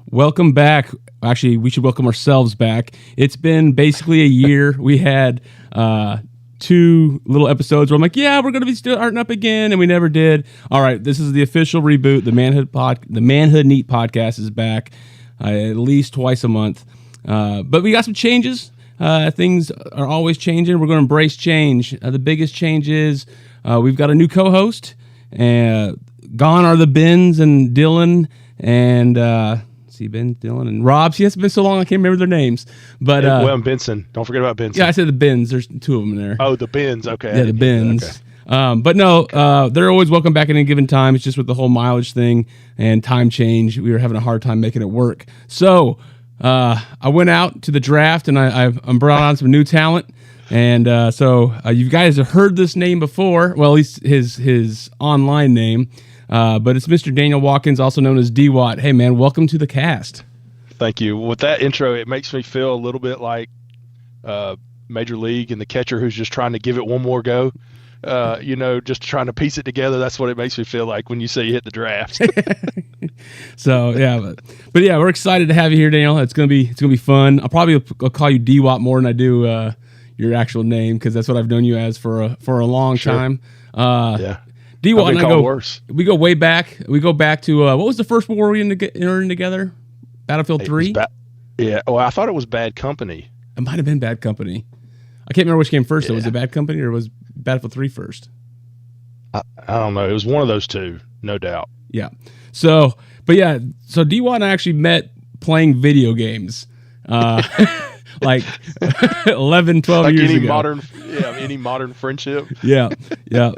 welcome back. Actually, we should welcome ourselves back. It's been basically a year. We had 2 little episodes where I'm like, yeah, we're going to be starting up again, and we never did. All right, this is the official reboot. The Manhood Neat podcast is back at least twice a month. But we got some changes. Things are always changing. We're going to embrace change. The biggest change is we've got a new co-host. Gone are the Bens and Dylan and Ben, Dylan, and Rob. See, it's been so long I can't remember their names. But and Benson. Don't forget about Benson. Yeah, I said the Bens. There's 2 of them in there. Oh, the Bens. Okay. Yeah, the Bens. Okay. But no, they're always welcome back at any given time. It's just with the whole mileage thing and time change, we were having a hard time making it work. So I went out to the draft and I'm brought on some new talent. And so you guys have heard this name before. Well, at least his online name. But it's Mr. Daniel Watkins, also known as D-Watt. Hey, man, welcome to the cast. Thank you. With that intro, it makes me feel a little bit like Major League and the catcher who's just trying to give it one more go. Just trying to piece it together. That's what it makes me feel like when you say you hit the draft. So yeah, but yeah, we're excited to have you here, Daniel. It's gonna be fun. I'll call you D-Watt more than I do your actual name because that's what I've known you as for a long time. Yeah. D-Watt and I we go way back. We go back to what was the first war we were in together? Battlefield 3? Yeah. Well, I thought it was Bad Company. It might have been Bad Company. I can't remember which came first. Yeah. Was it Bad Company or was Battlefield 3 first? I don't know. It was one of those two, no doubt. Yeah. So D-Watt and I actually met playing video games. Like 11, 12 like years any ago. Any modern friendship. Yeah.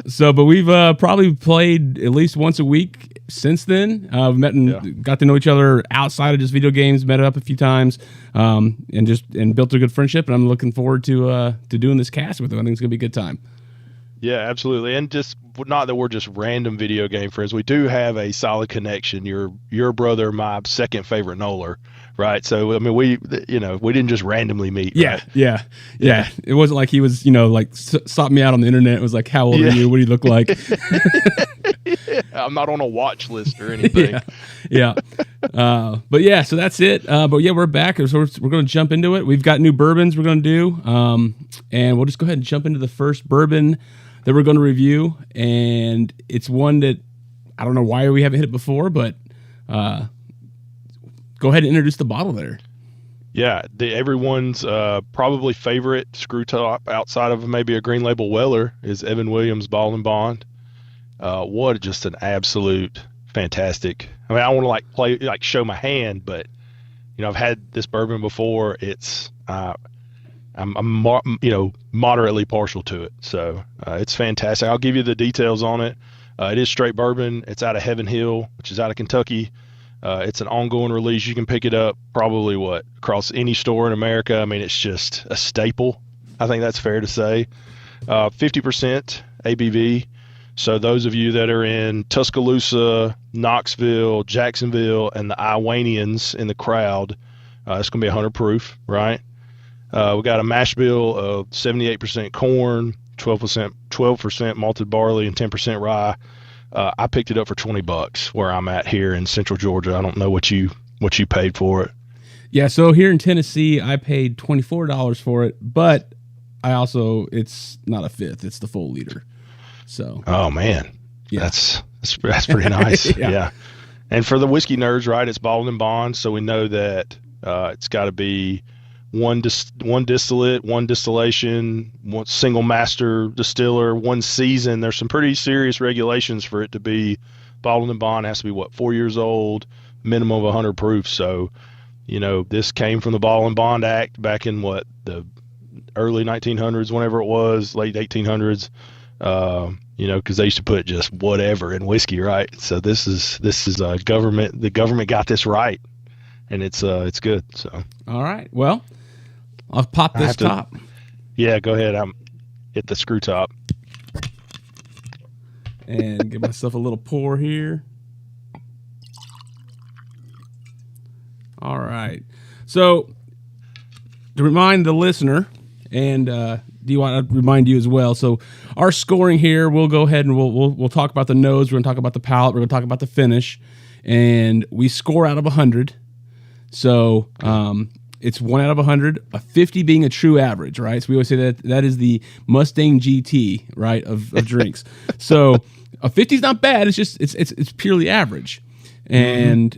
So, but we've probably played at least once a week since then. We've met and got to know each other outside of just video games. Met up a few times, and built a good friendship. And I'm looking forward to doing this cast with him. I think it's gonna be a good time. Yeah, absolutely. And just not that we're just random video game friends. We do have a solid connection. Your brother, my second favorite Noller, right? So I mean, we didn't just randomly meet. Yeah, right? yeah. It wasn't like he was, like sought me out on the internet. It was like, how old are you? What do you look like? I'm not on a watch list or anything. Yeah. But yeah, so that's it. But yeah, we're back. So we're going to jump into it. We've got new bourbons we're going to do. And we'll just go ahead and jump into the first bourbon that we're going to review. And it's one that I don't know why we haven't hit it before, but go ahead and introduce the bottle there. Yeah, everyone's probably favorite screw top outside of maybe a Green Label Weller is Evan Williams Ball and Bond. What just an absolute fantastic. I mean, I want to show my hand, but I've had this bourbon before. It's I'm moderately partial to it, so it's fantastic. I'll give you the details on it. It is straight bourbon. It's out of Heaven Hill, which is out of Kentucky. It's an ongoing release. You can pick it up probably across any store in America. I mean, it's just a staple. I think that's fair to say. 50% ABV. So those of you that are in Tuscaloosa, Knoxville, Jacksonville, and the Iwanians in the crowd, it's going to be 100 proof, right? We got a mash bill of 78% corn, 12% malted barley, and 10% rye. I picked it up for $20 where I'm at here in Central Georgia. I don't know what you paid for it. Yeah, so here in Tennessee, I paid $24 for it, but it's not a fifth; it's the full liter. So, oh man, yeah, that's pretty nice. Yeah, and for the whiskey nerds, right? It's bottled and bond, so we know that it's got to be one distillate, one distillation, one single master distiller, one season. There's some pretty serious regulations for it to be bottled and bond. It has to be 4 years old, minimum of 100 proof. So, this came from the Bottle and Bond Act back in the early 1900s, whenever it was, late 1800s. Because they used to put just whatever in whiskey, right? So this is government. The government got this right, and it's good. So all right, well, I'll pop this top. Yeah, go ahead. Hit the screw top and give myself a little pour here. All right. So to remind the listener, and do you want to remind you as well? So our scoring here, we'll go ahead and we'll talk about the nose. We're going to talk about the palate. We're going to talk about the finish, and we score out of 100. So it's 1 out of 100, a 50 being a true average, right? So we always say that is the Mustang GT, right, of drinks. So a 50 is not bad. It's just it's purely average. And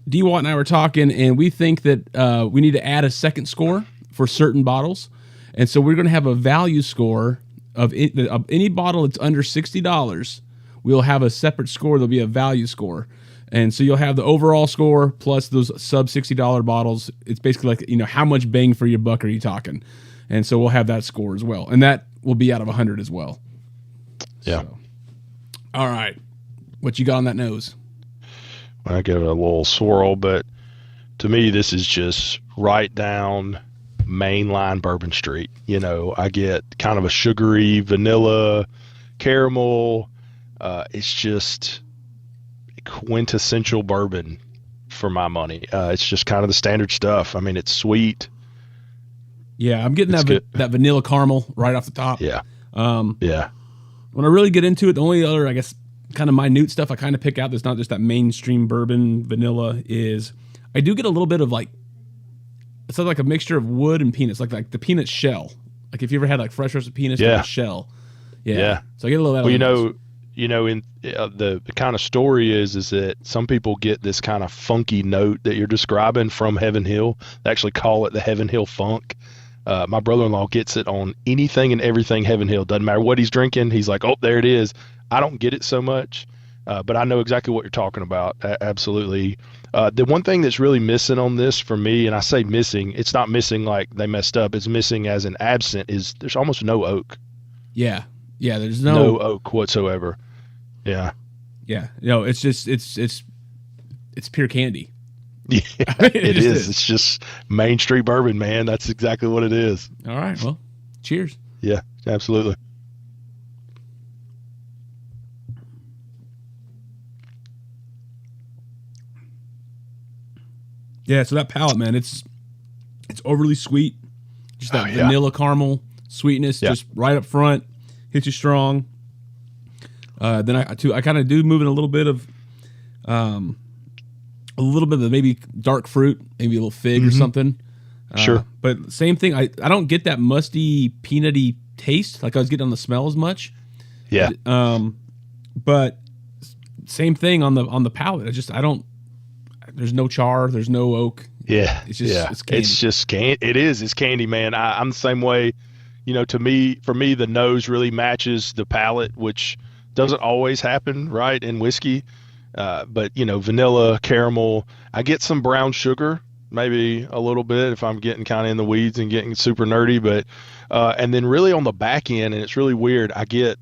D-Watt and I were talking, and we think that we need to add a second score for certain bottles. And so we're going to have a value score of any bottle that's under $60. We'll have a separate score. There'll be a value score. And so you'll have the overall score plus those sub $60 bottles. It's basically like, how much bang for your buck are you talking? And so we'll have that score as well. And that will be out of 100 as well. Yeah. So, all right. What you got on that nose? I give it a little swirl, but to me, this is just right down mainline Bourbon Street. I get kind of a sugary vanilla caramel. It's just quintessential bourbon for my money. It's just kind of the standard stuff. I mean, it's sweet. Yeah, I'm getting that vanilla caramel right off the top. Yeah. Yeah. When I really get into it, the only other, I guess, kind of minute stuff I kind of pick out that's not just that mainstream bourbon vanilla is I do get a little bit of it's like a mixture of wood and peanuts, like the peanut shell. Like if you ever had fresh roasted peanuts, with a shell. Yeah. So I get a little bit of that. In the kind of story is that some people get this kind of funky note that you're describing from Heaven Hill. They actually call it the Heaven Hill funk. My brother-in-law gets it on anything and everything Heaven Hill. Doesn't matter what he's drinking. He's like, oh, there it is. I don't get it so much, but I know exactly what you're talking about. Absolutely. The one thing that's really missing on this for me, and I say missing, it's not missing like they messed up. It's missing as an absent is there's almost no oak. Yeah. Yeah. There's no oak whatsoever. Yeah. Yeah. It's just, it's pure candy. Yeah, it is. It's just Main Street bourbon, man. That's exactly what it is. All right. Well, cheers. Yeah, absolutely. Yeah, so that palate, man, it's overly sweet. Just that vanilla caramel sweetness, just right up front, hits you strong. Then I kind of do move in a little bit of maybe dark fruit, maybe a little fig or something. Sure. But same thing. I don't get that musty, peanutty taste like I was getting on the smell as much. Yeah. But same thing on the palate. I don't. There's no char. There's no oak. Yeah. It's just it's candy. It's just candy. It is. It's candy, man. I'm the same way. For me, the nose really matches the palate, which doesn't always happen, right, in whiskey. But vanilla, caramel. I get some brown sugar, maybe a little bit if I'm getting kind of in the weeds and getting super nerdy. But and then really on the back end, and it's really weird. I get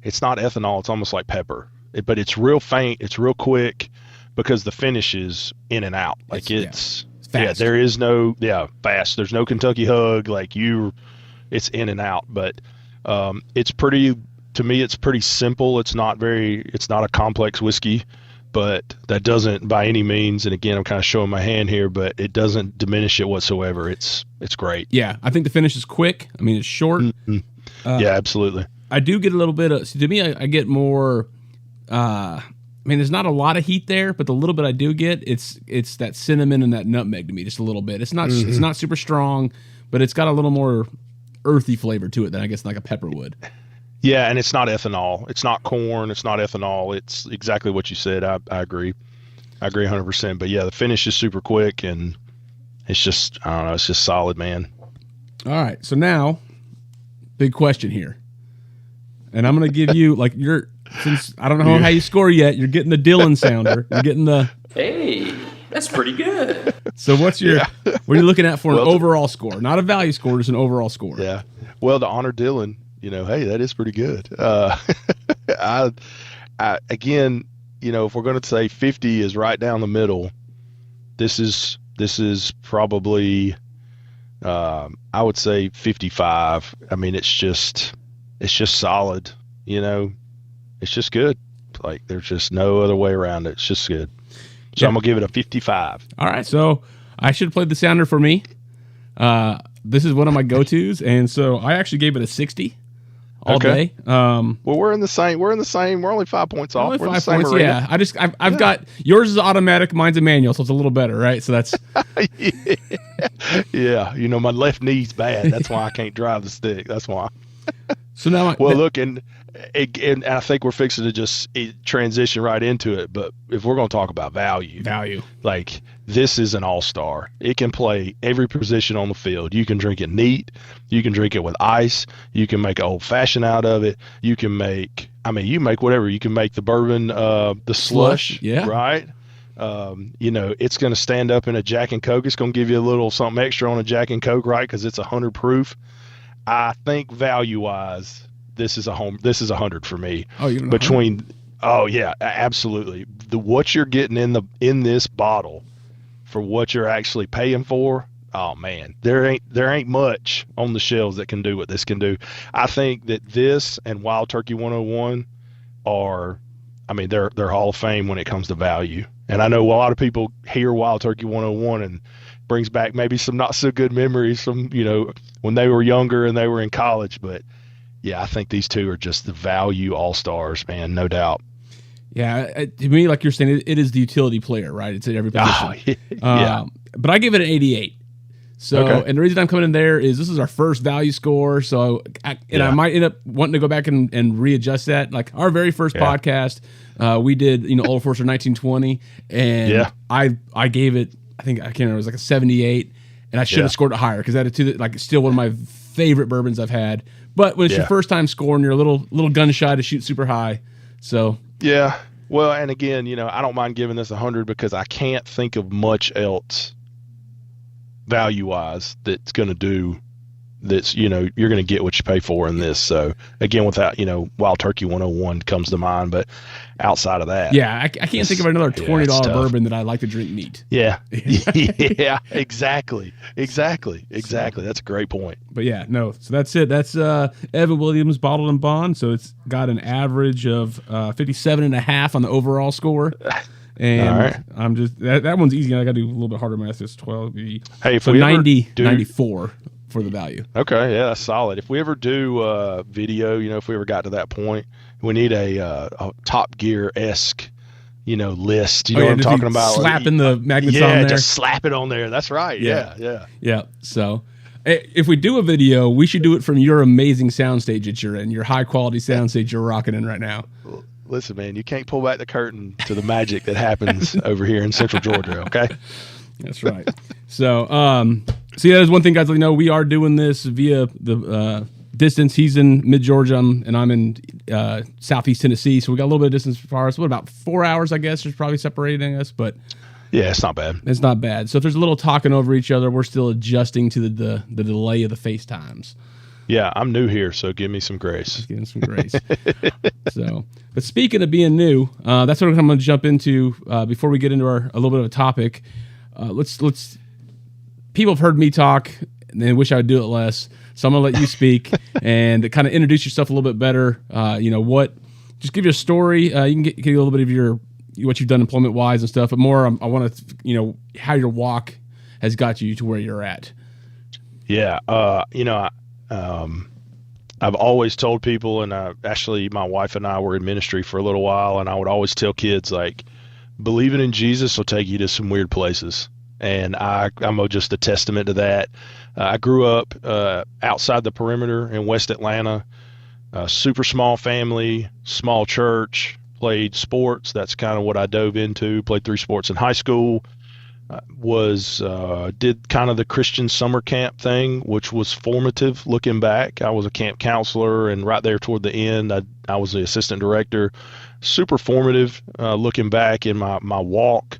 it's not ethanol. It's almost like pepper, but it's real faint. It's real quick because the finish is in and out. It's fast. Yeah. There is no fast. There's no Kentucky hug. It's in and out. But it's pretty. To me, it's pretty simple. It's not a complex whiskey, but that doesn't by any means, and again, I'm kind of showing my hand here, but it doesn't diminish it whatsoever. It's great. Yeah, I think the finish is quick. I mean, it's short. Mm-hmm. Yeah, absolutely. I do get a little bit of, to me, I get more, there's not a lot of heat there, but the little bit I do get, it's that cinnamon and that nutmeg to me, just a little bit. It's not super strong, but it's got a little more earthy flavor to it than I guess like a pepper would. Yeah, and it's not ethanol. It's not corn. It's not ethanol. It's exactly what you said. I agree. I agree 100%. But yeah, the finish is super quick, and it's just, I don't know, it's just solid, man. All right, so now, big question here. And I'm going to give you, since I don't know how you score yet, you're getting the Dylan sounder. You're getting the... Hey, that's pretty good. So what are you looking at for an overall score? Not a value score, just an overall score. Yeah. Well, to honor Dylan, hey, that is pretty good. Again, if we're going to say 50 is right down the middle, this is probably, I would say 55. I mean, it's just solid, it's just good. There's just no other way around it. It's just good. So I'm going to give it a 55. All right. So I should have played the sounder for me. This is one of my go-tos. And so I actually gave it a 60. all Okay. day. Well, we're in the same. We're only 5 points off. Only We're in the 5 same points. arena. Yeah, I've got yours is automatic, mine's a manual, so it's a little better, right? So that's Yeah. My left knee's bad. That's why I can't drive the stick. That's why. so now. Well, look, and I think we're fixing to just transition right into it. But if we're going to talk about value, like this is an all-star. It can play every position on the field. You can drink it neat. You can drink it with ice. You can make an old-fashioned out of it. You can make, you make whatever. You can make the bourbon, the slush, yeah. right? It's going to stand up in a Jack and Coke. It's going to give you a little something extra on a Jack and Coke, right? Because it's 100 proof. I think value-wise, this is 100 for me. Oh, you Oh yeah, absolutely. What you're getting in this bottle for what you're actually paying for. Oh man, there ain't much on the shelves that can do what this can do. I think that this and Wild Turkey 101 are, they're Hall of Fame when it comes to value. And I know a lot of people hear Wild Turkey 101 and brings back maybe some not so good memories from when they were younger and they were in college, but yeah, I think these two are just the value all-stars, man, no doubt. Yeah, to me, like you're saying, it is the utility player, right? It's at every position. Yeah. But I give it an 88. So, Okay. And the reason I'm coming in there is this is our first value score. So, I might end up wanting to go back and readjust that. Like our very first podcast, we did, Old Forester 1920, and I gave it, I can't remember, it was like a 78, and I should have scored it higher because that is it's still one of my favorite bourbons I've had. But when it's your first time scoring, you're a little gun shy to shoot super high. So yeah, well, and again, I don't mind giving this 100 because I can't think of much else value wise that's going to do that's you're going to get what you pay for in this. So again, without Wild Turkey 101 comes to mind, but outside of that, I can't think of another $20 bourbon that I like to drink neat. Yeah, exactly. That's a great point. But so that's it. That's Evan Williams Bottled and Bond. So it's got an average of 57.5 on the overall score. And all right. I'm just that one's easy. I got to do a little bit harder math. It's 12. Hey, if so we 94 for the value. Okay, yeah, that's solid. If we ever do video, if we ever got to that point, we need a Top Gear-esque, list. You know what I'm talking about? Slapping the magnets on there. Yeah, just slap it on there. That's right. Yeah. So if we do a video, we should do it from your amazing soundstage that you're in, your high-quality soundstage you're rocking in right now. Listen, man, you can't pull back the curtain to the magic that happens over here in Central Georgia, okay? That's right. So there's one thing, guys. We are doing this via the distance. He's in mid-Georgia, and I'm in southeast Tennessee, so we got a little bit of distance for us. What, about 4 hours, I guess, is probably separating us, but yeah, it's not bad. It's not bad. So if there's a little talking over each other, we're still adjusting to the delay of the FaceTimes. Yeah, I'm new here, so give me some grace. Give me some grace. But speaking of being new, that's what I'm going to jump into before we get into a little bit of a topic. Let's. People have heard me talk, and they wish I would do it less. So I'm going to let you speak and kind of introduce yourself a little bit better. Just give you a story. You can give you a little bit of what you've done employment wise and stuff, but more, I want to, how your walk has got you to where you're at. Yeah. I've always told people, and actually my wife and I were in ministry for a little while, and I would always tell kids, like, believing in Jesus will take you to some weird places. And I'm just a testament to that. I grew up outside the perimeter in West Atlanta, super small family, small church, played sports. That's kind of what I dove into, played 3 sports in high school. Did kind of the Christian summer camp thing, which was formative looking back. I was a camp counselor, and right there toward the end, I was the assistant director. Super formative looking back in my walk.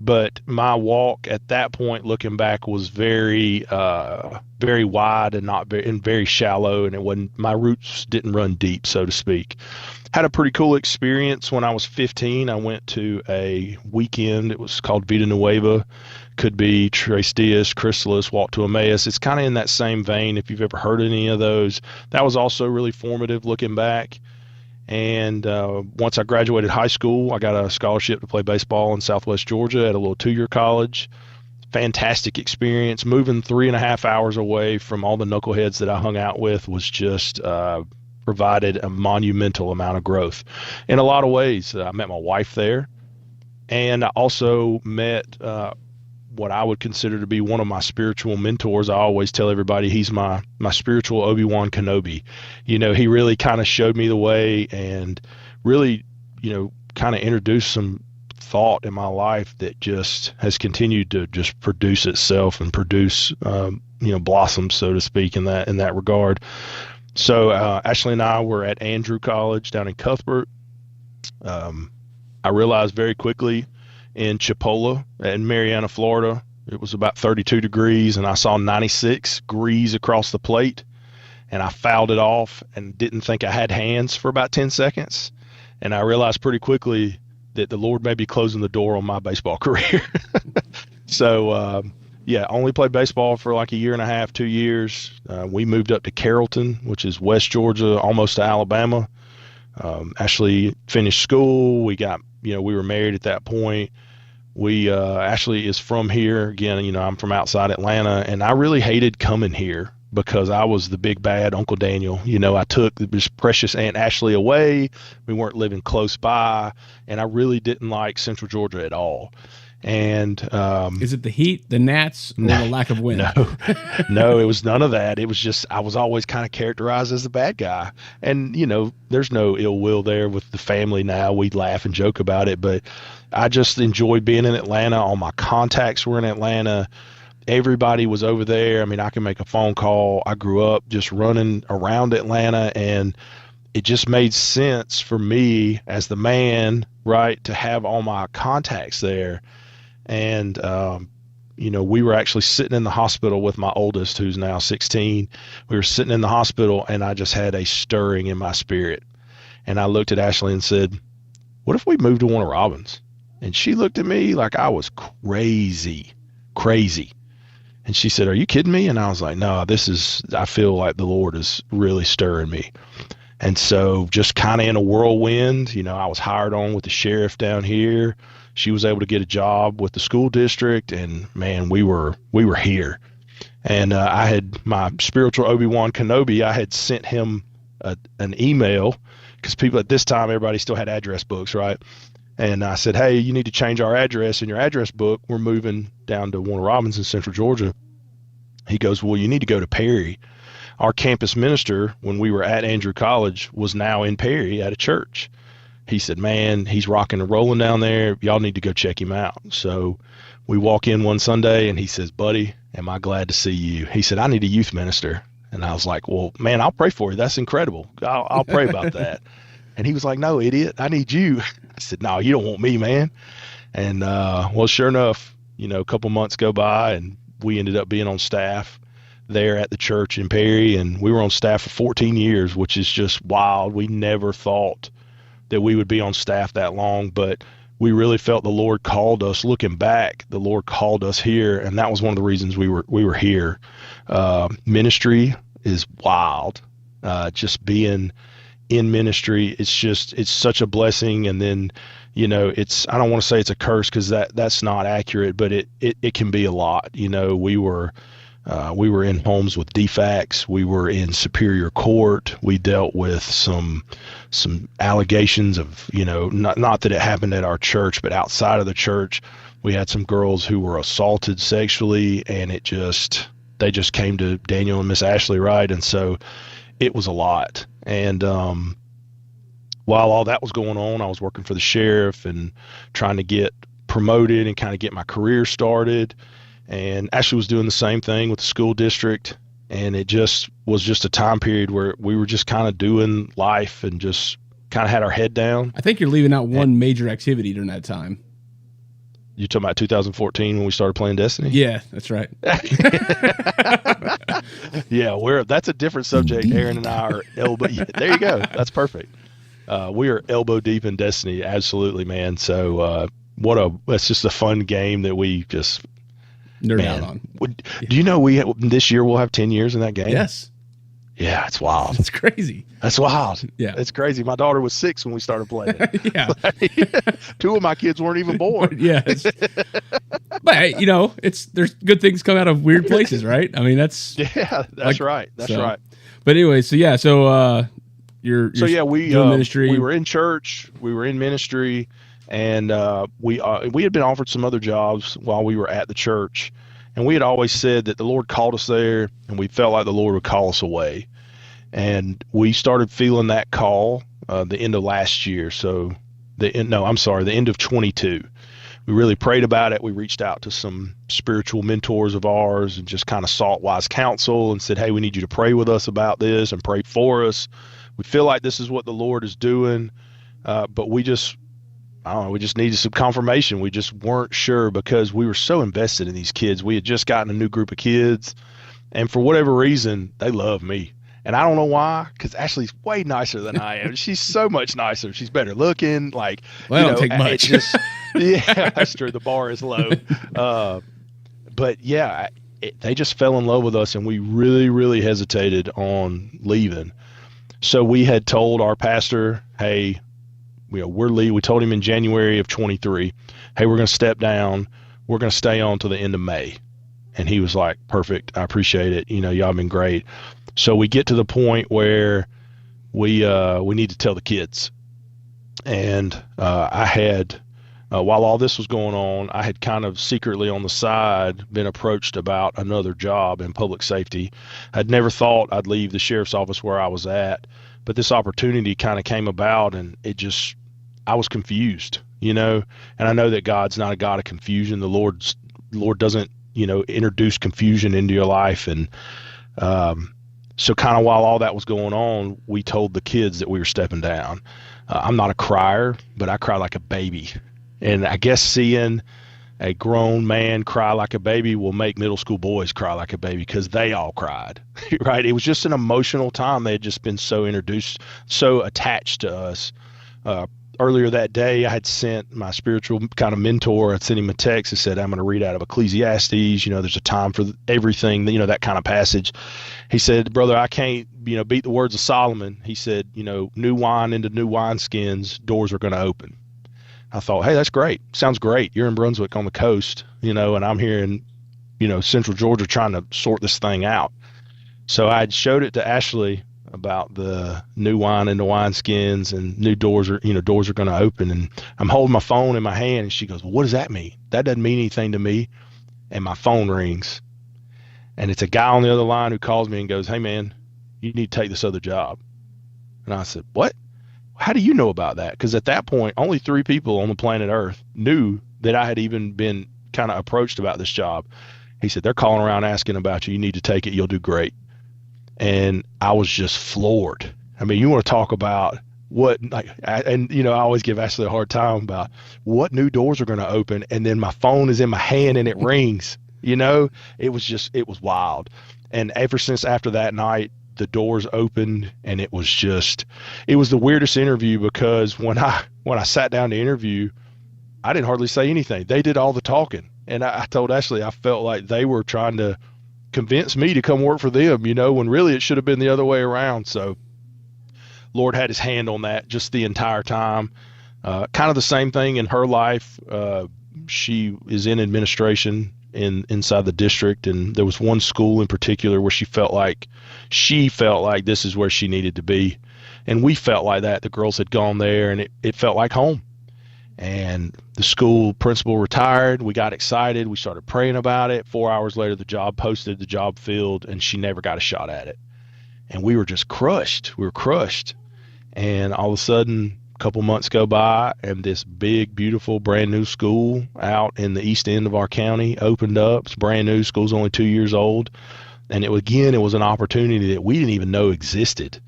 But my walk at that point, looking back, was very, very wide and very shallow, and my roots didn't run deep, so to speak. Had a pretty cool experience when I was 15. I went to a weekend. It was called Vida Nueva. Could be Tres Dias, Chrysalis, Walk to Emmaus. It's kind of in that same vein if you've ever heard any of those. That was also really formative looking back. And once I graduated high school, I got a scholarship to play baseball in Southwest Georgia at a little 2-year college. Fantastic experience. Moving 3.5 hours away from all the knuckleheads that I hung out with was just provided a monumental amount of growth in a lot of ways. I met my wife there, and I also met what I would consider to be one of my spiritual mentors. I always tell everybody he's my spiritual Obi-Wan Kenobi. He really kind of showed me the way and really, kind of introduced some thought in my life that just has continued to just produce itself and produce, blossom, so to speak, in that regard. So Ashley and I were at Andrew College down in Cuthbert. I realized very quickly in Chipola in Marianna, Florida, it was about 32 degrees, and I saw 96 degrees across the plate, and I fouled it off and didn't think I had hands for about 10 seconds. And I realized pretty quickly that the Lord may be closing the door on my baseball career. So, only played baseball for like a year and a half, 2 years. We moved up to Carrollton, which is West Georgia, almost to Alabama. Ashley finished school. We were married at that point. Ashley is from here. Again, I'm from outside Atlanta, and I really hated coming here because I was the big bad Uncle Daniel. I took this precious Aunt Ashley away. We weren't living close by, and I really didn't like Central Georgia at all. And is it the heat, the gnats, or the lack of wind? No, it was none of that. It was just I was always kind of characterized as the bad guy. And, there's no ill will there with the family now. We laugh and joke about it, but I just enjoyed being in Atlanta. All my contacts were in Atlanta. Everybody was over there. I mean, I can make a phone call. I grew up just running around Atlanta, and it just made sense for me as the man, right, to have all my contacts there. And, we were actually sitting in the hospital with my oldest, who's now 16. We were sitting in the hospital, and I just had a stirring in my spirit. And I looked at Ashley and said, what if we moved to Warner Robins? And she looked at me like I was crazy. And she said, are you kidding me? And I was like, no, I feel like the Lord is really stirring me. And so just kind of in a whirlwind, I was hired on with the sheriff down here. She was able to get a job with the school district, and man, we were here. And I had my spiritual Obi-Wan Kenobi. I had sent him an email because people at this time, everybody still had address books, right? And I said, hey, you need to change our address in your address book. We're moving down to Warner Robins in Central Georgia. He goes, well, you need to go to Perry. Our campus minister, when we were at Andrew College, was now in Perry at a church. He said, man, he's rocking and rolling down there. Y'all need to go check him out. So we walk in one Sunday, and he says, buddy, am I glad to see you? He said, I need a youth minister. And I was like, well, man, I'll pray for you. That's incredible. I'll pray about that. And he was like, no, idiot, I need you. I said, no, you don't want me, man. And, well, sure enough, a couple months go by, and we ended up being on staff there at the church in Perry. And we were on staff for 14 years, which is just wild. We never thought that we would be on staff that long, but we really felt the Lord called us. Looking back, the Lord called us here, and that was one of the reasons we were here. Ministry is wild. Just being in ministry, it's such a blessing. And then, I don't want to say it's a curse, because that's not accurate, but it can be a lot. We were in homes with defects. We were in Superior Court. We dealt with some allegations of, not that it happened at our church, but outside of the church. We had some girls who were assaulted sexually, and they just came to Daniel and Miss Ashley, right? And so it was a lot. And while all that was going on, I was working for the sheriff and trying to get promoted and kind of get my career started. And Ashley was doing the same thing with the school district. And it just was just a time period where we were just kind of doing life and just kind of had our head down. I think you're leaving out one major activity during that time. You talking about 2014 when we started playing Destiny? Yeah, that's right. Yeah, that's a different subject. Aaron and I are elbow. Yeah, there you go. That's perfect. We are elbow deep in Destiny. Absolutely, man. So that's just a fun game that we just nerd out on. Do you know this year we'll have 10 years in that game? Yes. Yeah, it's wild. It's crazy. That's wild. Yeah. It's crazy. My daughter was 6 when we started playing. Yeah. Two of my kids weren't even born. Yes. But hey, there's good things come out of weird places, right? I mean, that's right. That's right. But anyway, so So yeah, we doing ministry. we were in church, we were in ministry, and we had been offered some other jobs while we were at the church, and we had always said that the Lord called us there, and we felt like the Lord would call us away, and we started feeling that call the end of last year. So the end of 22. We really prayed about it. We reached out to some spiritual mentors of ours and just kind of sought wise counsel and said, hey, we need you to pray with us about this and pray for us. We feel like this is what the Lord is doing, but we just needed some confirmation. We just weren't sure because we were so invested in these kids. We had just gotten a new group of kids, and for whatever reason, they love me. And I don't know why, because Ashley's way nicer than I am. She's so much nicer. She's better looking. Like, well, don't take much. Yeah, that's true. The bar is low. But yeah, they just fell in love with us, and we really, really hesitated on leaving. So we had told our pastor, hey, we're leaving. We told him in January of 23, hey, we're going to step down. We're going to stay on till the end of May. And he was like, perfect. I appreciate it. Y'all have been great. So we get to the point where we need to tell the kids. And I had, while all this was going on, I had kind of secretly on the side been approached about another job in public safety. I'd never thought I'd leave the sheriff's office where I was at, but this opportunity kind of came about, and I was confused, and I know that God's not a God of confusion. The Lord doesn't, introduce confusion into your life. And so kind of while all that was going on, we told the kids that we were stepping down. I'm not a crier, but I cry like a baby. And I guess seeing a grown man cry like a baby will make middle school boys cry like a baby, because they all cried, right? It was just an emotional time. They had just been so attached to us. Earlier that day, I had sent my spiritual kind of mentor, I'd sent him a text that said, I'm going to read out of Ecclesiastes. There's a time for everything, that kind of passage. He said, brother, I can't, beat the words of Solomon. He said, new wine into new wineskins, doors are going to open. I thought, hey, that's great. Sounds great. You're in Brunswick on the coast, and I'm here in, Central Georgia trying to sort this thing out. So I showed it to Ashley about the new wine into wineskins, and new doors are going to open. And I'm holding my phone in my hand, and she goes, well, what does that mean? That doesn't mean anything to me. And my phone rings, and it's a guy on the other line who calls me and goes, hey man, you need to take this other job. And I said, what? How do you know about that? Because at that point, only 3 people on the planet Earth knew that I had even been kind of approached about this job. He said, they're calling around asking about you. You need to take it. You'll do great. And I was just floored. I mean, you want to talk about I always give Ashley a hard time about what new doors are going to open. And then my phone is in my hand and it rings, it was wild. And ever since after that night, the doors opened, and it was the weirdest interview, because when I sat down to interview, I didn't hardly say anything. They did all the talking. And I told Ashley, I felt like they were trying to convince me to come work for them, when really it should have been the other way around. So Lord had his hand on that just the entire time. Kind of the same thing in her life. She is in administration inside the district, and there was one school in particular where she felt like this is where she needed to be, and we felt like that. The girls had gone there, and it felt like home. And the school principal retired. We got excited. We started praying about it. 4 hours later, the job posted, the job filled, and she never got a shot at it. And we were just crushed. We were crushed. And all of a sudden, a couple months go by, and this big, beautiful, brand new school out in the east end of our county opened up. It's brand new. School's only 2 years old. And it was an opportunity that we didn't even know existed.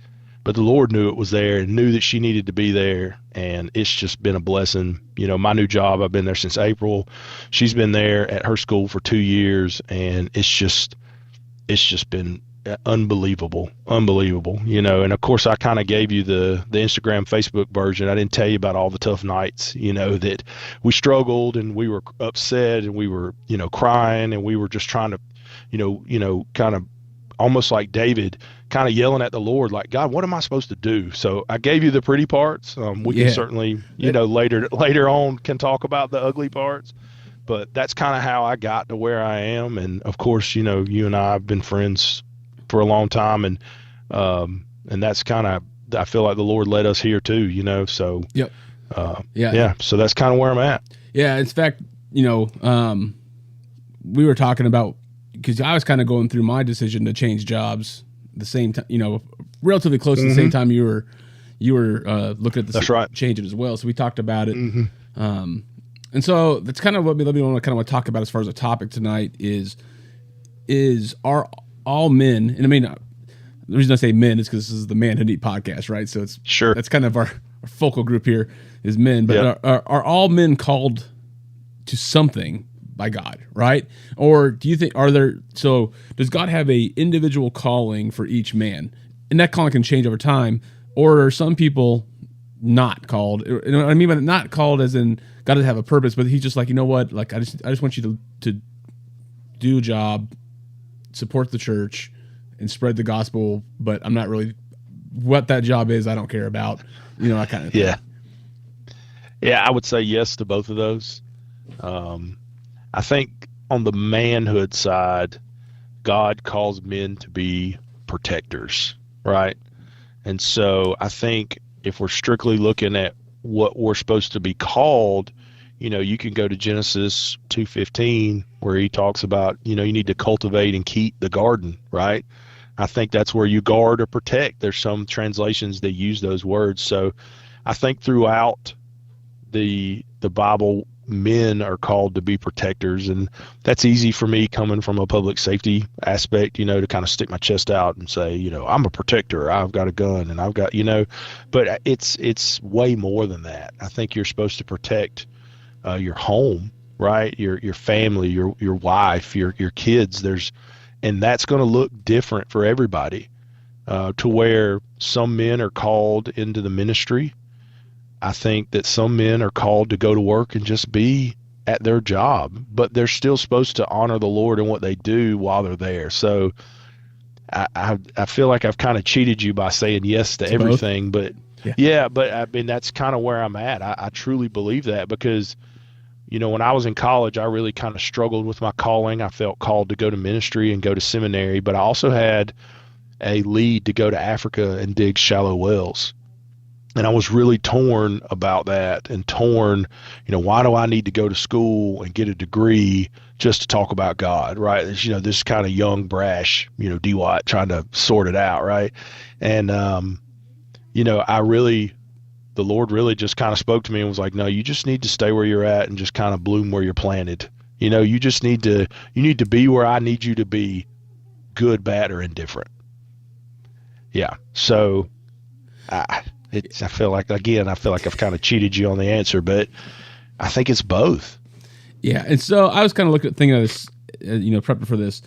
But the Lord knew it was there and knew that she needed to be there. And it's just been a blessing. My new job, I've been there since April. She's been there at her school for 2 years. And it's just been unbelievable. And of course I kind of gave you the Instagram, Facebook version. I didn't tell you about all the tough nights, that we struggled, and we were upset, and we were, crying, and we were just trying to, kind of almost like David, kind of yelling at the Lord, like, God, what am I supposed to do? So I gave you the pretty parts. We can certainly, later on can talk about the ugly parts, but that's kind of how I got to where I am. And of course, you and I have been friends for a long time, and that's kind of I feel like the Lord led us here too, so Yep. yeah, so that's kind of where I'm at. Yeah. In fact, we were talking about, because I was kind of going through my decision to change jobs the same time, relatively close to the same time you were looking at That's right. changing as well. So we talked about it. And so that's kind of what let me want to talk about as far as a topic tonight is are all men, and I mean, the reason I say men is because this is the Man Who Eat podcast, right? So it's Sure. that's kind of our focal group here is men, but Yep. are all men called to something by God, right? Or do you think does God have a individual calling for each man, and that calling can change over time, or are some people not called? You know what I mean by not called as in God doesn't have a purpose, but he's just like, you know what, like I just want you to do a job, support the church, and spread the gospel, but I'm not really what that job is. I don't care about, that kind of thing. Yeah, I would say yes to both of those. I think on the manhood side, God calls men to be protectors, right? And so I think if we're strictly looking at what we're supposed to be called, you can go to Genesis 2:15 where he talks about, you need to cultivate and keep the garden, right? I think that's where you guard or protect. There's some translations that use those words. So I think throughout the Bible, men are called to be protectors, and that's easy for me coming from a public safety aspect, to kind of stick my chest out and say, I'm a protector, I've got a gun, and I've got, but it's way more than that. I think you're supposed to protect your home, right? Your family, your wife, your kids. And that's going to look different for everybody, to where some men are called into the ministry. I think that some men are called to go to work and just be at their job, but they're still supposed to honor the Lord in what they do while they're there. So I feel like I've kind of cheated you by saying yes to everything, but but I mean, that's kind of where I'm at. I truly believe that because, when I was in college, I really kind of struggled with my calling. I felt called to go to ministry and go to seminary, but I also had a lead to go to Africa and dig shallow wells. And I was really torn about that and torn, why do I need to go to school and get a degree just to talk about God, right? It's, this kind of young, brash, DWAT trying to sort it out, right? And, the Lord really just kind of spoke to me and was like, no, you just need to stay where you're at and just kind of bloom where you're planted. You need to be where I need you to be, good, bad, or indifferent. Yeah. So I feel like I've kind of cheated you on the answer, but I think it's both. Yeah. And so I was kind of thinking of this, prepping for this.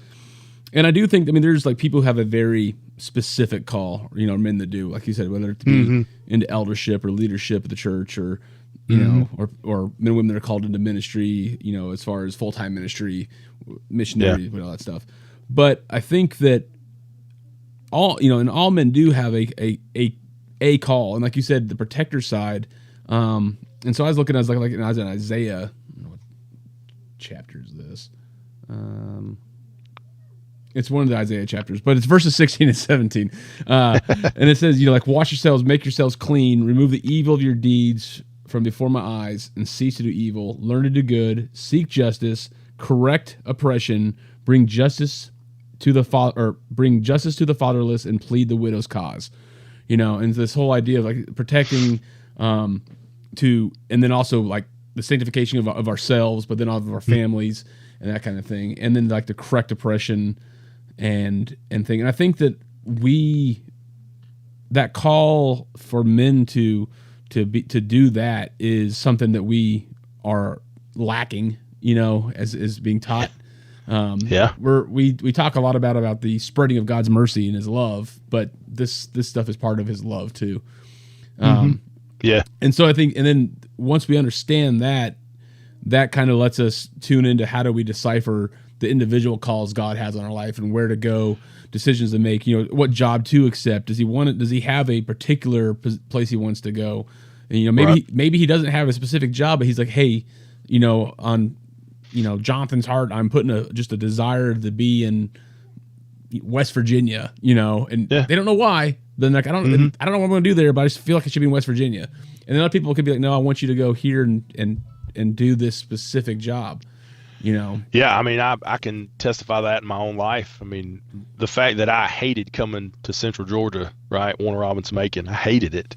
And I do think, there's like people who have a very specific call, men that do, like you said, whether it be into eldership or leadership of the church or, or men and women that are called into ministry, as far as full-time ministry, missionary, all that stuff. But I think that all men do have a call, and like you said, the protector side. And so I was looking, I was in Isaiah. I don't know what chapter is this? It's one of the Isaiah chapters, but it's verses 16 and 17. And it says, wash yourselves, make yourselves clean, remove the evil of your deeds from before my eyes, and cease to do evil. Learn to do good, seek justice, correct oppression, bring justice to the fatherless, and plead the widow's cause. And this whole idea of like protecting, and then also like the sanctification of ourselves, but then of our families and that kind of thing. And then like the correct oppression and thing. And I think that that call for men to do that is something that we are lacking, as being taught. We talk a lot about the spreading of God's mercy and his love, but this stuff is part of his love too. And so I think, and then once we understand that kind of lets us tune into how do we decipher the individual calls God has on our life and where to go, decisions to make, what job to accept. Does he have a particular place he wants to go? And, maybe he doesn't have a specific job, but he's like, hey, on Jonathan's heart, I'm putting just a desire to be in West Virginia, and they don't know why, then like I don't know what I'm going to do there, but I just feel like I should be in West Virginia. And then other people could be like, no, I want you to go here and do this specific job. You know? Yeah, I mean, I can testify that in my own life. I mean, the fact that I hated coming to Central Georgia, right, Warner Robins Macon, I hated it,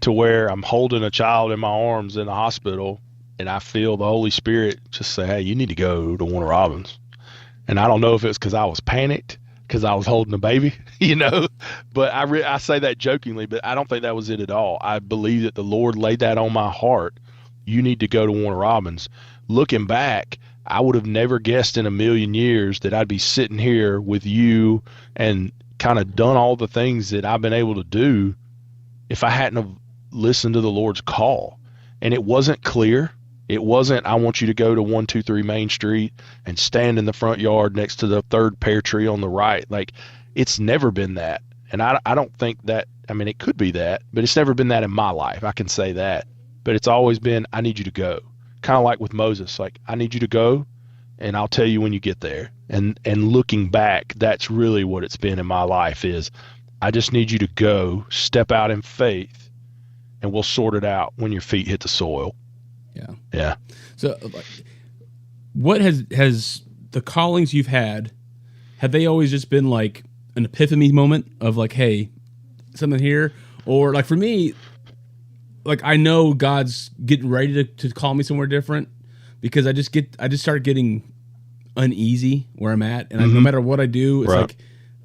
to where I'm holding a child in my arms in the hospital, and I feel the Holy Spirit just say, hey, you need to go to Warner Robins. And I don't know if it's because I was panicked, because I was holding a baby, you know, but I say that jokingly, but I don't think that was it at all. I believe that the Lord laid that on my heart. You need to go to Warner Robins. Looking back, I would have never guessed in a million years that I'd be sitting here with you and kind of done all the things that I've been able to do if I hadn't have listened to the Lord's call. And it wasn't clear. It wasn't, I want you to go to 123 Main Street and stand in the front yard next to the third pear tree on the right. Like, it's never been that. And I don't think that, I mean, it could be that, but it's never been that in my life. I can say that. But it's always been, I need you to go. Kind of like with Moses, like, I need you to go and I'll tell you when you get there. And looking back, that's really what it's been in my life is, I just need you to go, step out in faith, and we'll sort it out when your feet hit the soil. Yeah. Yeah. So what has the callings you've had, have they always just been like an epiphany moment of like, hey, something here? Or like for me, like I know God's getting ready to call me somewhere different because I just start getting uneasy where I'm at. And no matter what I do,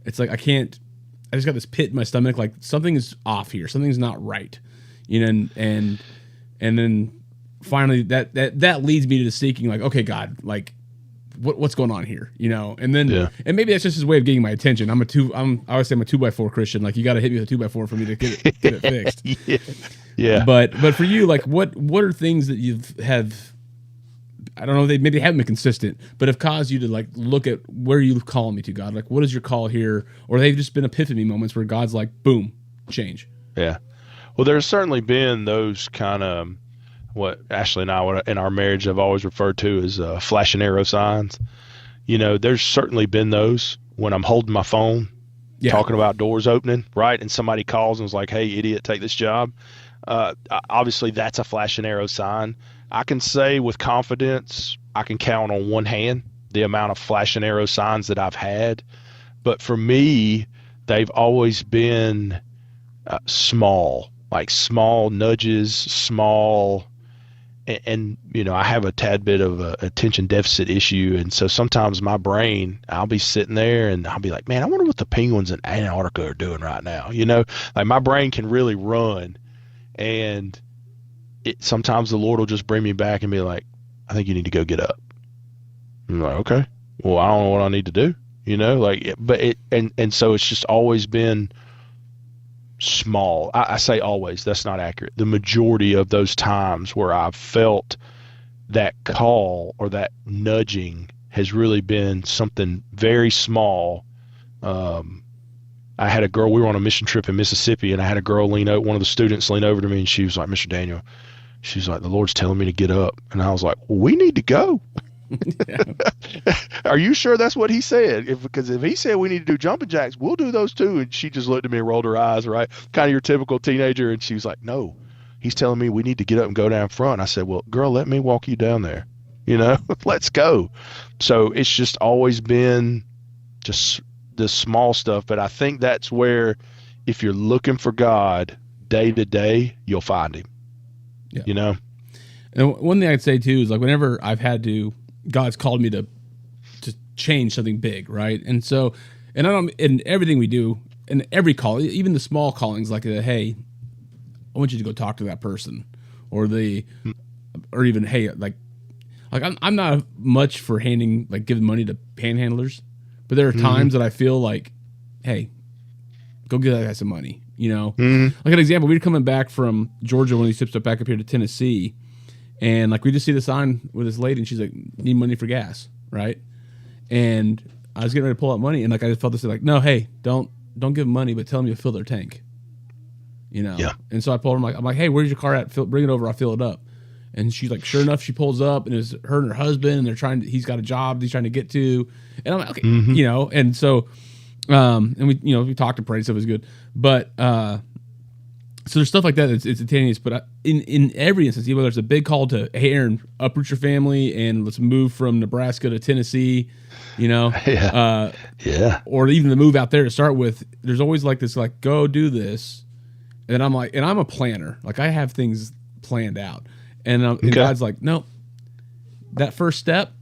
it's like, I just got this pit in my stomach. Like something is off here. Something's not right, you know? And then finally that leads me to seeking like, okay, God, like what's going on here, you know? And then, and maybe that's just his way of getting my attention. I always say I'm a 2x4 Christian. Like you got to hit me with a 2x4 for me to get it fixed. Yeah. But for you, like what are things that I don't know, they maybe haven't been consistent, but have caused you to like look at where you calling me to, God? Like what is your call here? Or they've just been epiphany moments where God's like, boom, change. Yeah. Well, there's certainly been those kind of, what Ashley and I in our marriage have always referred to as flashing arrow signs. You know, there's certainly been those when I'm holding my phone, talking about doors opening, right? And somebody calls and is like, hey, idiot, take this job. Obviously, that's a flashing arrow sign. I can say with confidence, I can count on one hand the amount of flashing arrow signs that I've had. But for me, they've always been small, like small nudges, small. And, you know, I have a tad bit of a attention deficit issue. And so sometimes my brain, I'll be sitting there and I'll be like, man, I wonder what the penguins in Antarctica are doing right now. You know, like my brain can really run. And sometimes the Lord will just bring me back and be like, I think you need to go get up. I'm like, okay, well, I don't know what I need to do, you know, like, and so it's just always been small. I say always, that's not accurate. The majority of those times where I've felt that call or that nudging has really been something very small. I had a girl, we were on a mission trip in Mississippi, and I had a girl one of the students lean over to me, and she was like, Mr. Daniel, she's like, the Lord's telling me to get up. And I was like, well, we need to go. Are you sure that's what he said? Because if he said we need to do jumping jacks, we'll do those too. And she just looked at me and rolled her eyes, right? Kind of your typical teenager. And she was like, no, he's telling me we need to get up and go down front. I said, well, girl, let me walk you down there. You know, let's go. So it's just always been just the small stuff. But I think that's where, if you're looking for God day to day, you'll find him. Yeah. You know? And one thing I'd say too is like whenever I've had to, God's called me to change something big, right? And so, and I don't, in everything we do, in every call, even the small callings, like, hey, I want you to go talk to that person, or even, hey, like I'm not much for giving money to panhandlers, but there are times that I feel like, hey, go give that guy some money, you know? Like an example, we were coming back from Georgia when he shipped up back up here to Tennessee. And like we just see the sign with this lady, and she's like, "Need money for gas," right? And I was getting ready to pull out money, and like I just felt this like, "No, hey, don't give them money, but tell them to fill their tank." You know. Yeah. And so I told her, I'm like, "Hey, where's your car at? Bring it over. I'll fill it up." And she's like, sure enough, she pulls up, and it's her and her husband, and he's got a job he's trying to get to, and I'm like, okay, you know. And so And we talked and prayed, stuff was good. But so there's stuff like that that's instantaneous. But in every instance, even though there's a big call to, hey, Aaron, uproot your family and let's move from Nebraska to Tennessee, Yeah. or even the move out there to start with, there's always like this, like, go do this. And I'm like, and I'm a planner. Like, I have things planned out. And God's like, no, that first step,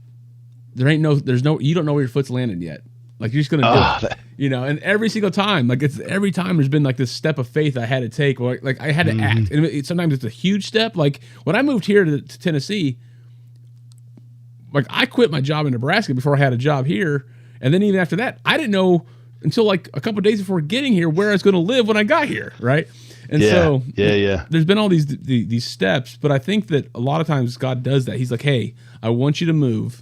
you don't know where your foot's landing yet. Like, you're just going to do it, and every single time, like, every time there's been like this step of faith I had to take, or like I had to act. And sometimes it's a huge step. Like when I moved here to Tennessee, like I quit my job in Nebraska before I had a job here. And then even after that, I didn't know until like a couple of days before getting here where I was going to live when I got here. Right. And so there's been all these steps, but I think that a lot of times God does that. He's like, hey, I want you to move.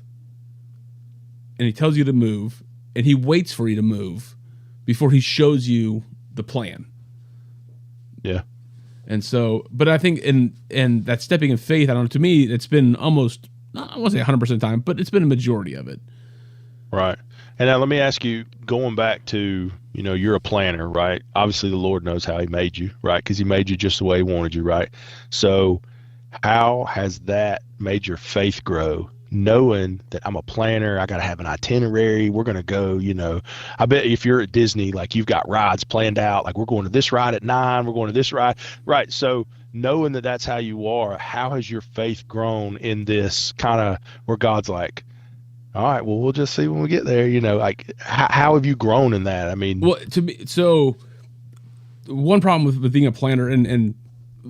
And he tells you to move. And he waits for you to move before he shows you the plan. Yeah. And so, but I think in that stepping in faith, I don't know, to me, it's been almost, I won't say 100% of the time, but it's been a majority of it. Right. And now let me ask you, going back to, you're a planner, right? Obviously the Lord knows how he made you, right? Because he made you just the way he wanted you, right? So how has that made your faith grow? Knowing that I'm a planner, I got to have an itinerary. We're going to go, I bet if you're at Disney, like you've got rides planned out, like we're going to this ride at 9, we're going to this ride. Right. So knowing that that's how you are, how has your faith grown in this kind of where God's like, all right, well, we'll just see when we get there, like how have you grown in that? I mean, well, to me, so one problem with being a planner and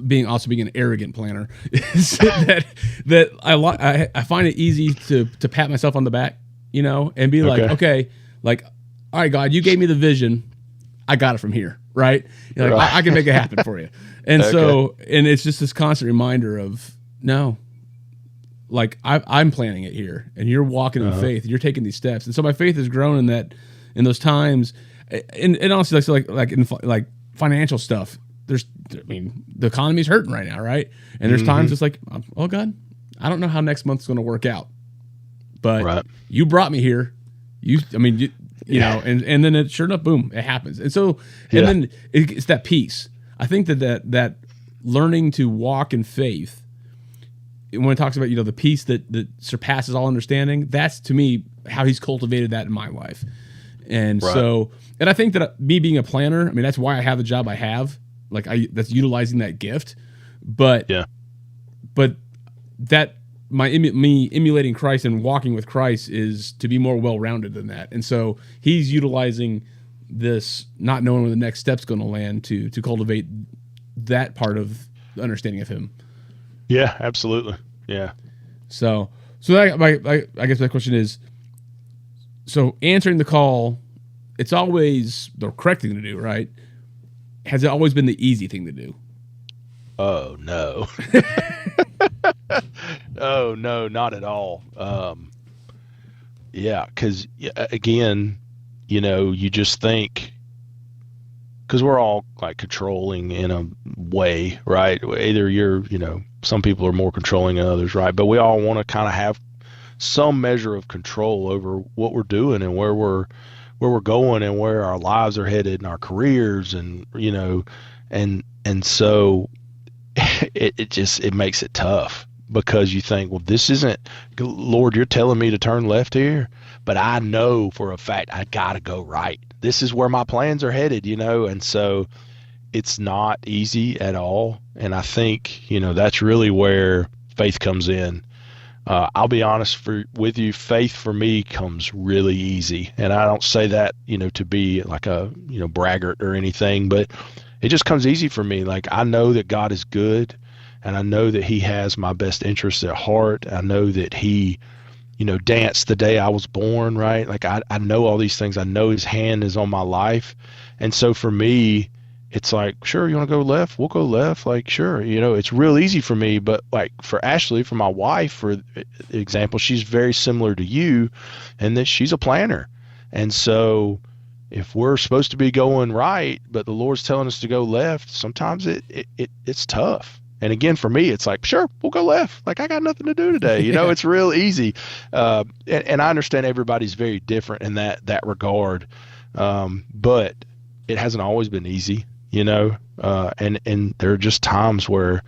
being an arrogant planner is that I find it easy to pat myself on the back, and be like, okay, like, all right, God, you gave me the vision. I got it from here. Right. Like, right. I can make it happen for you. And so, and it's just this constant reminder of no, like I'm planning it here and you're walking in faith. You're taking these steps. And so my faith has grown in those times. And honestly, like in financial stuff, the economy's hurting right now, right? And there's times it's like, oh God, I don't know how next month's going to work out, but you brought me here. You know, and then sure enough, boom, it happens. And so, and then it's that peace. I think that learning to walk in faith, when it talks about, the peace that surpasses all understanding, that's to me how he's cultivated that in my life. And so, and I think that me being a planner, that's why I have the job I have. Like that's utilizing that gift, but that me emulating Christ and walking with Christ is to be more well-rounded than that. And so he's utilizing this not knowing where the next step's going to land to cultivate that part of the understanding of him. Yeah, absolutely. Yeah. So that, I guess my question is, so answering the call, it's always the correct thing to do, right? Has it always been the easy thing to do? Oh, no. Oh, no, not at all. Because, again, you just think, because we're all like controlling in a way, right? Either you're, some people are more controlling than others, right? But we all want to kind of have some measure of control over what we're doing and where we're going and where our lives are headed and our careers and so it makes it tough because you think, well, this isn't, Lord, you're telling me to turn left here, but I know for a fact I gotta go right. This is where my plans are headed, and so it's not easy at all. And I think, that's really where faith comes in. I'll be honest with you, faith for me comes really easy. And I don't say that, to be like a, braggart or anything, but it just comes easy for me. Like I know that God is good and I know that he has my best interests at heart. I know that he, danced the day I was born, right? Like I know all these things. I know his hand is on my life. And so for me, it's like, sure, you want to go left? We'll go left. Like, sure. It's real easy for me. But like for Ashley, for my wife, for example, she's very similar to you in that she's a planner. And so if we're supposed to be going right, but the Lord's telling us to go left, sometimes it's tough. And again, for me, it's like, sure, we'll go left. Like I got nothing to do today. It's real easy. And I understand everybody's very different in that regard. But it hasn't always been easy, and there are just times where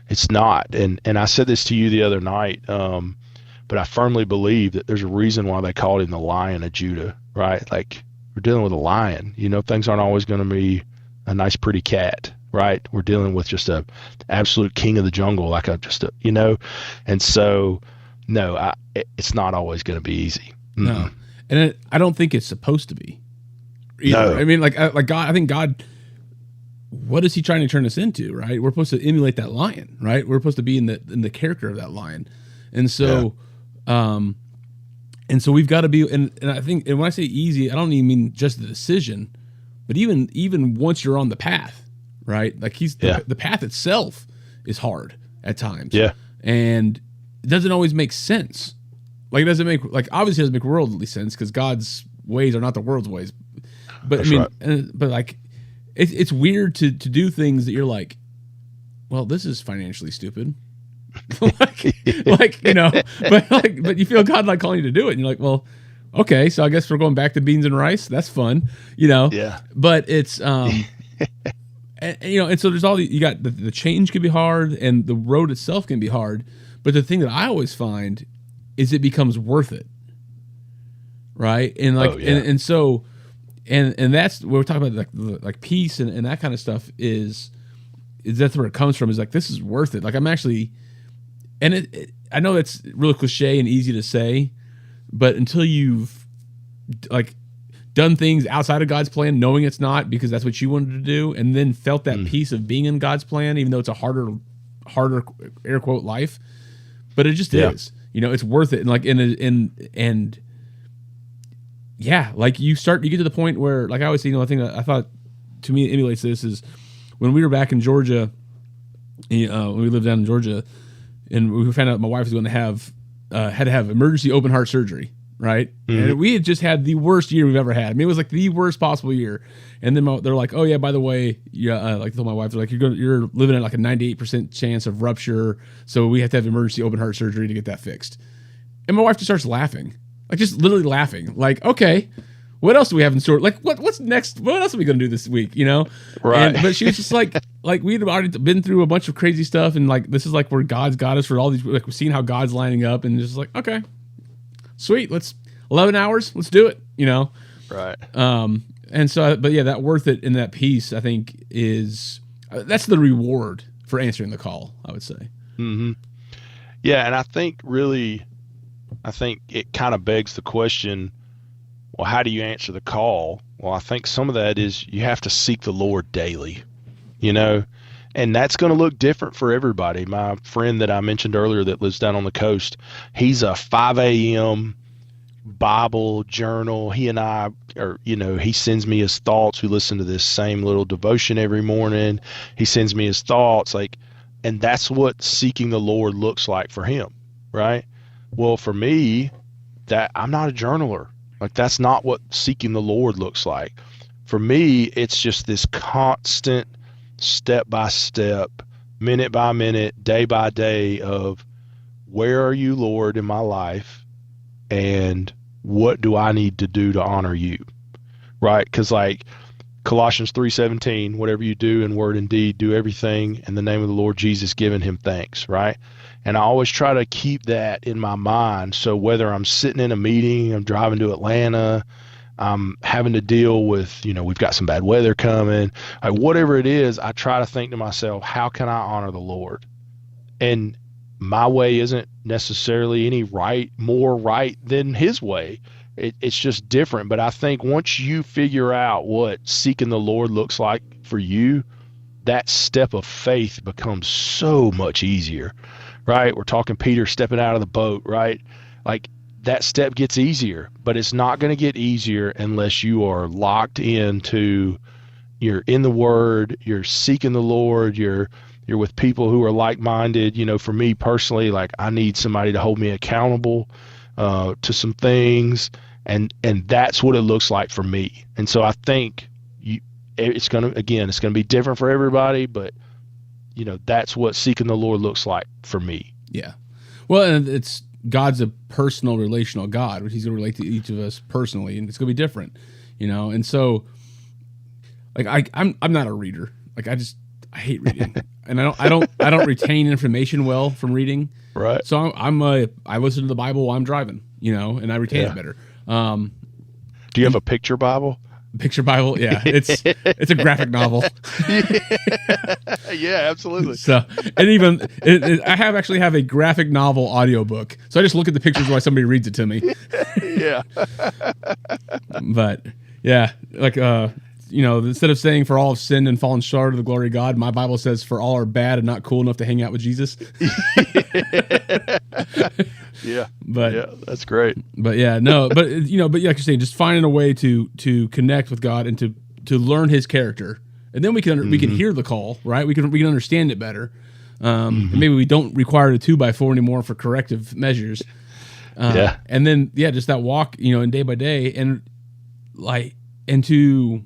it's not. And I said this to you the other night, but I firmly believe that there's a reason why they called him the Lion of Judah, right? Like, we're dealing with a lion. Things aren't always going to be a nice, pretty cat, right? We're dealing with just a absolute king of the jungle, and so, no, it's not always going to be easy. No, and I don't think it's supposed to be. Either. No. I mean, like God. I think God. What is He trying to turn us into? Right? We're supposed to emulate that lion, right? We're supposed to be in the character of that lion, and so, and so we've got to be. And I think, and when I say easy, I don't even mean just the decision, but even once you're on the path, right? Like the path itself is hard at times. Yeah, and it doesn't always make sense. Like, it doesn't make, like, obviously it doesn't make worldly sense because God's ways are not the world's ways. But That's right. But like, it's weird to do things that you're like, well, this is financially stupid. but you feel God like calling you to do it. And you're like, well, okay, so I guess we're going back to beans and rice. That's fun, Yeah. But it's, and so there's all you got the change can be hard and the road itself can be hard. But the thing that I always find is it becomes worth it, right? And like, and so, and that's what we're talking about, like peace and that kind of stuff is that's where it comes from. Is like, this is worth it. Like, I'm actually, and I know that's really cliche and easy to say, but until you've like done things outside of God's plan, knowing it's not because that's what you wanted to do, and then felt that peace of being in God's plan, even though it's a harder air quote life, but it just is. It's worth it. And like, and yeah, like you get to the point where, like I always say, I think I thought to me it emulates this is when we were back in Georgia, when we lived down in Georgia, and we found out my wife was going to have, had to have emergency open heart surgery. Right. Mm-hmm. And we had just had the worst year we've ever had. I mean, it was like the worst possible year. And then they're like, oh yeah, by the way, like I told my wife, they're like, you're living at like a 98% chance of rupture. So we have to have emergency open heart surgery to get that fixed. And my wife just starts laughing, like just literally laughing. Like, okay, what else do we have in store? Like what's next? What else are we going to do this week? Right. But she was just like we'd already been through a bunch of crazy stuff. And like, this is like where God's got us for all these, like we're seeing how God's lining up and just like, okay, sweet, let's 11 hours, let's do it, Right. And so, but yeah, that worth it in that piece, I think is, that's the reward for answering the call, I would say. Mm-hmm. Yeah. And I think it kind of begs the question, well, how do you answer the call? Well, I think some of that is you have to seek the Lord daily, and that's going to look different for everybody. My friend that I mentioned earlier that lives down on the coast, he's a 5 a.m. Bible journal. He and I are, he sends me his thoughts. We listen to this same little devotion every morning. He sends me his thoughts, and that's what seeking the Lord looks like for him, right? Well, for me, that I'm not a journaler. Like, that's not what seeking the Lord looks like. For me, it's just this constant step by step, minute by minute, day by day of where are you, Lord, in my life, and what do I need to do to honor you, right? Because like Colossians 3:17, whatever you do in word and deed, do everything in the name of the Lord Jesus, giving him thanks, right? And I always try to keep that in my mind. So whether I'm sitting in a meeting, I'm driving to Atlanta, I'm having to deal with, we've got some bad weather coming, like whatever it is, I try to think to myself, how can I honor the Lord? And my way isn't necessarily any more right than his way. It's just different. But I think once you figure out what seeking the Lord looks like for you, that step of faith becomes so much easier, right? We're talking Peter stepping out of the boat, right? Like, that step gets easier, but it's not going to get easier unless you are locked into, you're in the Word, you're seeking the Lord, you're with people who are like-minded. For me personally, like, I need somebody to hold me accountable to some things, and that's what it looks like for me. And so I think it's going to be different for everybody, but that's what seeking the Lord looks like for me. Yeah. Well, and God's a personal, relational God, which he's going to relate to each of us personally, and it's going to be different. And so like I'm not a reader. Like I hate reading, and I don't retain information well from reading. Right. So I listen to the Bible while I'm driving, and I retain it better. Do you have a picture Bible? Picture Bible, yeah. It's a graphic novel. Yeah, absolutely. So, and even I actually have a graphic novel audiobook. So I just look at the pictures while somebody reads it to me. Yeah. But yeah, like instead of saying for all have sinned and fallen short of the glory of God, my Bible says for all are bad and not cool enough to hang out with Jesus. Yeah. But yeah, that's great. But yeah, no, but like you're saying, just finding a way to connect with God and to learn His character, and then we can hear the call, right? We can understand it better. And maybe we don't require a 2x4 anymore for corrective measures. And then just that walk, and day by day, and to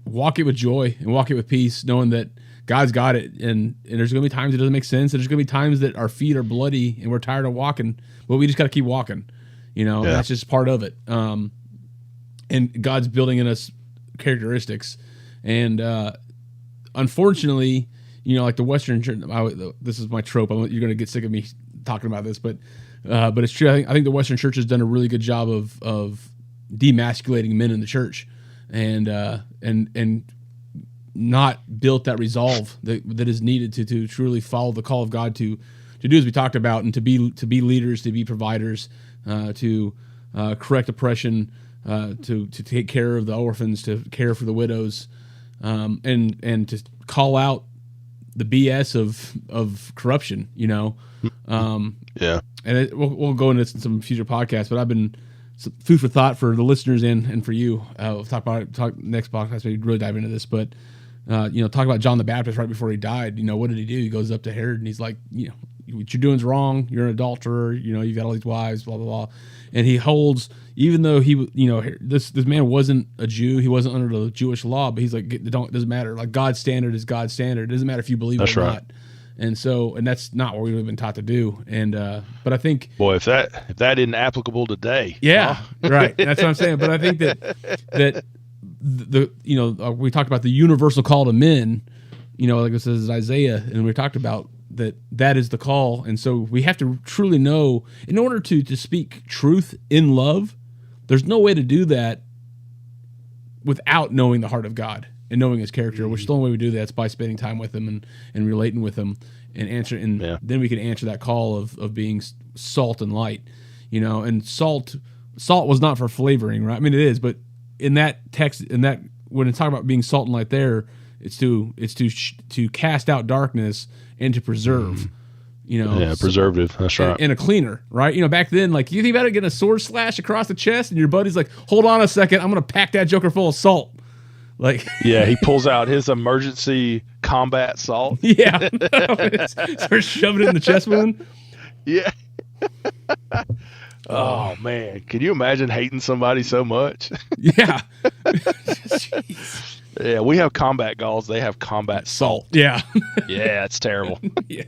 walk it with joy and walk it with peace, knowing that God's got it, and there's going to be times it doesn't make sense, and there's going to be times that our feet are bloody and we're tired of walking, but we just got to keep walking, and that's just part of it. And God's building in us characteristics, and unfortunately, like the Western church, this is my trope. You're going to get sick of me talking about this, but it's true. I think the Western church has done a really good job of demasculating men in the church, and not built that resolve that is needed to truly follow the call of God to do as we talked about, and to be leaders, to be providers, to correct oppression, to take care of the orphans, to care for the widows, and to call out the BS of corruption. And we'll go into some future podcasts, but I've been some food for thought for the listeners and for you. We'll talk next podcast. Maybe really dive into this, but talk about John the Baptist right before he died. What did he do? He goes up to Herod and he's like, what you're doing is wrong. You're an adulterer. You've got all these wives, blah, blah, blah. And he holds, even though this man wasn't a Jew, he wasn't under the Jewish law, but he's like, it doesn't matter. Like, God's standard is God's standard. It doesn't matter if you believe it or not. And so, and that's not what we've been taught to do. And, but I think, boy, if that isn't applicable today. Yeah, right. That's what I'm saying. But I think that we talked about the universal call to men, like it says in Isaiah, and we talked about that is the call. And so we have to truly know, in order to speak truth in love, there's no way to do that without knowing the heart of God and knowing His character, which is the only way we do that is by spending time with Him and relating with Him and answering. And then we can answer that call of being salt and light, and salt was not for flavoring, right? I mean, it is, but in that text, when it's talking about being salt and light there, it's to cast out darkness and to preserve, preservative. That's right. And a cleaner, right? Back then, like, you think about it, getting a sword slash across the chest and your buddy's like, hold on a second, I'm going to pack that joker full of salt. Like, yeah, he pulls out his emergency combat salt. Yeah. Starts shoving it in the chest wound. Yeah. Oh man, can you imagine hating somebody so much? Yeah. Yeah, we have combat galls. They have combat salt. Yeah. Yeah, it's terrible. Yeah.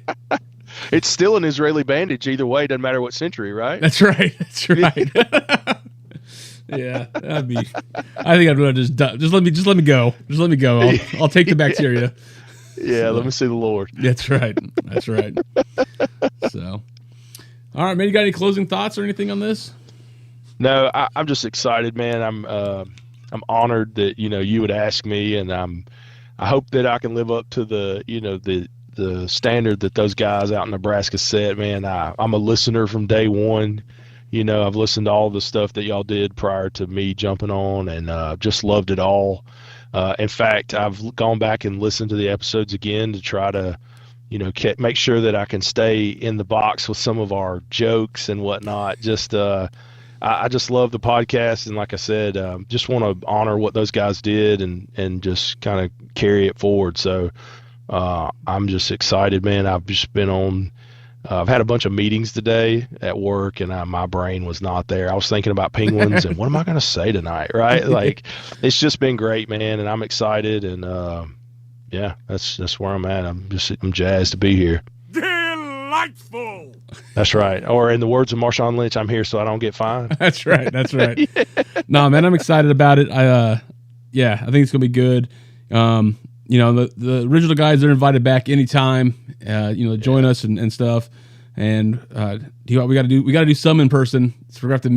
It's still an Israeli bandage either way. Doesn't matter what century, right? That's right. That's right. Yeah, that'd be. I think I'd rather just let me go. Just let me go. I'll take the bacteria. Yeah, let me see the Lord. That's right. That's right. So, all right, man. You got any closing thoughts or anything on this? No, I'm just excited, man. I'm honored that you would ask me, and I hope that I can live up to the standard that those guys out in Nebraska set. Man, I'm a listener from day one. I've listened to all the stuff that y'all did prior to me jumping on, and just loved it all. In fact, I've gone back and listened to the episodes again to try to, make sure that I can stay in the box with some of our jokes and whatnot. I just love the podcast, and like I said, just want to honor what those guys did and just kind of carry it forward. So I'm just excited, man. I've just been on. I've had a bunch of meetings today at work, and my brain was not there. I was thinking about penguins and what am I going to say tonight, right? Like, it's just been great, man, and I'm excited, and yeah, that's where I'm at. I'm jazzed to be here. delightful. That's right. Or in the words of Marshawn Lynch, I'm here so I don't get fined. That's right. That's right. Yeah. No, man, I'm excited about it. I think it's gonna be good. The original guys are invited back anytime. Join us and stuff. And we got to do some in person. So we're gonna have to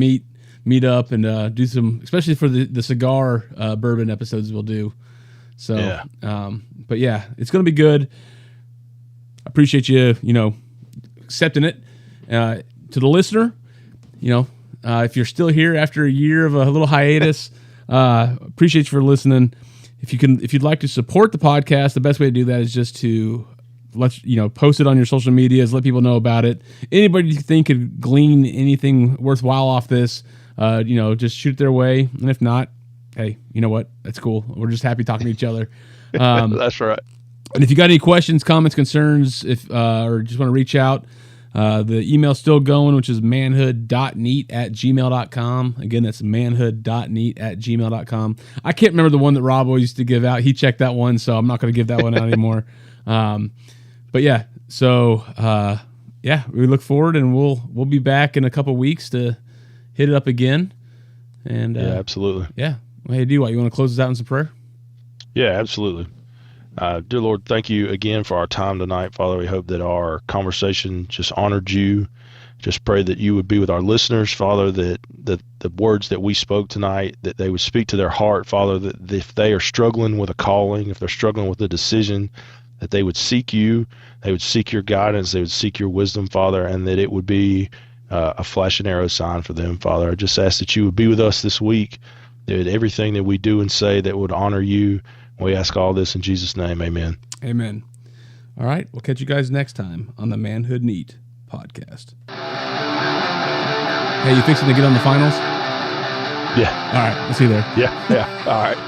meet up and do some, especially for the cigar bourbon episodes we'll do. So, but yeah, it's gonna be good. I appreciate you, accepting it. To the listener, if you're still here after a year of a little hiatus, appreciate you for listening. If you'd like to support the podcast, the best way to do that is just to post it on your social medias, let people know about it. Anybody you think could glean anything worthwhile off this, just shoot it their way. And if not, hey, you know what? That's cool. We're just happy talking to each other. That's right. And if you got any questions, comments, concerns, or just want to reach out, the email's still going, which is manhood.neat@gmail.com. Again, that's manhood.neat@gmail.com. I can't remember the one that Rob always used to give out. He checked that one, so I'm not going to give that one out anymore. But yeah, so we look forward, and we'll be back in a couple weeks to hit it up again. And absolutely. Yeah. Well, hey, you want to close us out in some prayer? Yeah, absolutely. Dear Lord, thank you again for our time tonight, Father. We hope that our conversation just honored you. Just pray that you would be with our listeners, Father, that the words that we spoke tonight, that they would speak to their heart, Father, that if they are struggling with a calling, if they're struggling with a decision, that they would seek you, they would seek your guidance, they would seek your wisdom, Father, and that it would be a flash and arrow sign for them, Father. I just ask that you would be with us this week, that everything that we do and say that would honor you. We ask all this in Jesus' name. Amen. Amen. All right. We'll catch you guys next time on the Manhood Neat podcast. Hey, you fixing to get on the finals? Yeah. All right. We'll see you there. Yeah. All right.